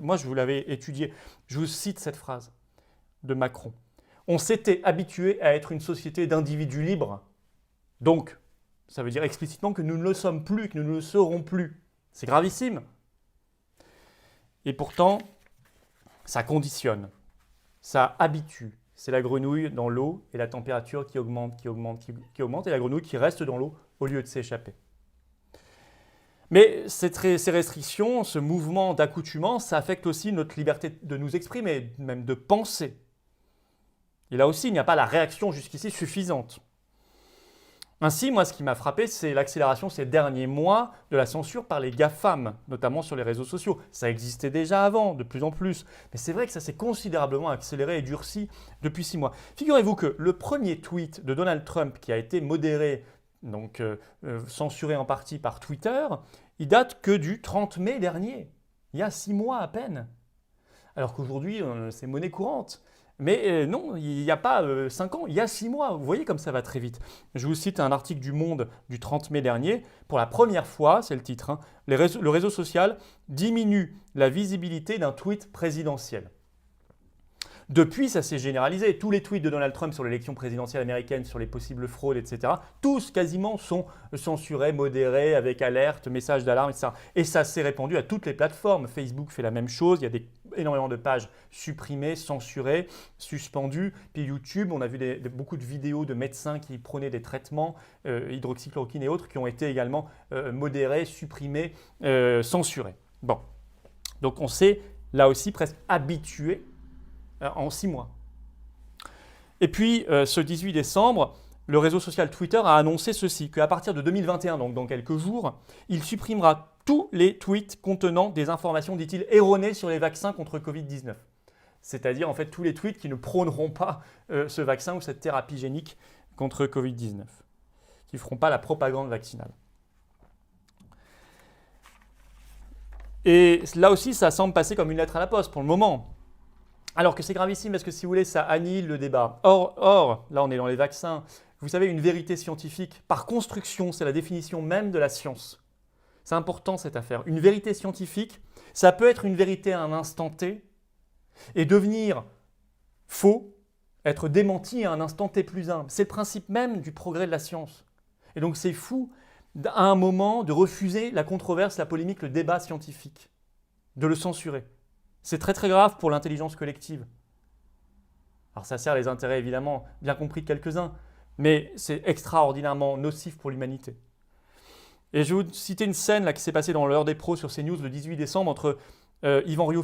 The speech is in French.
Moi, je vous l'avais étudié. Je vous cite cette phrase de Macron. On s'était habitué à être une société d'individus libres. Donc, ça veut dire explicitement que nous ne le sommes plus, que nous ne le serons plus. C'est gravissime. Et pourtant, ça conditionne, ça habitue. C'est la grenouille dans l'eau et la température qui augmente, qui augmente, et la grenouille qui reste dans l'eau au lieu de s'échapper. Mais ces restrictions, ce mouvement d'accoutumance, ça affecte aussi notre liberté de nous exprimer, même de penser. Et là aussi, il n'y a pas la réaction jusqu'ici suffisante. Ainsi, moi, ce qui m'a frappé, c'est l'accélération ces derniers mois de la censure par les GAFAM, notamment sur les réseaux sociaux. Ça existait déjà avant, de plus en plus. Mais c'est vrai que ça s'est considérablement accéléré et durci depuis 6 mois. Figurez-vous que le premier tweet de Donald Trump qui a été modéré, donc censuré en partie par Twitter, il date que du 30 mai dernier, il y a 6 mois à peine. Alors qu'aujourd'hui, c'est monnaie courante. Mais non, il n'y a pas 5 ans, il y a 6 mois. Vous voyez comme ça va très vite. Je vous cite un article du Monde du 30 mai dernier. Pour la première fois, c'est le titre, hein, le réseau social diminue la visibilité d'un tweet présidentiel. Depuis, ça s'est généralisé. Tous les tweets de Donald Trump sur l'élection présidentielle américaine, sur les possibles fraudes, etc., tous quasiment sont censurés, modérés, avec alerte, message d'alarme, etc. Et ça s'est répandu à toutes les plateformes. Facebook fait la même chose. Il y a énormément de pages supprimées, censurées, suspendues. Puis YouTube, on a vu beaucoup de vidéos de médecins qui prenaient des traitements, hydroxychloroquine et autres, qui ont été également modérés, supprimés, censurés. Bon. Donc on s'est là aussi presque habitué en 6 mois. Et puis, ce 18 décembre, le réseau social Twitter a annoncé ceci, qu'à partir de 2021, donc dans quelques jours, il supprimera tous les tweets contenant des informations, dit-il, erronées sur les vaccins contre Covid-19. C'est-à-dire, en fait, tous les tweets qui ne prôneront pas ce vaccin ou cette thérapie génique contre Covid-19, qui ne feront pas la propagande vaccinale. Et là aussi, ça semble passer comme une lettre à la poste pour le moment. Alors que c'est gravissime parce que si vous voulez, ça annihile le débat. Or, là on est dans les vaccins, vous savez, une vérité scientifique, par construction, c'est la définition même de la science. C'est important cette affaire. Une vérité scientifique, ça peut être une vérité à un instant T et devenir faux, être démenti à un instant T plus 1. C'est le principe même du progrès de la science. Et donc c'est fou à un moment de refuser la controverse, la polémique, le débat scientifique, de le censurer. C'est très très grave pour l'intelligence collective. Alors ça sert les intérêts évidemment bien compris de quelques-uns, mais c'est extraordinairement nocif pour l'humanité. Et je vais vous citer une scène là, qui s'est passée dans l'heure des pros sur CNews le 18 décembre entre Yvan Rioufol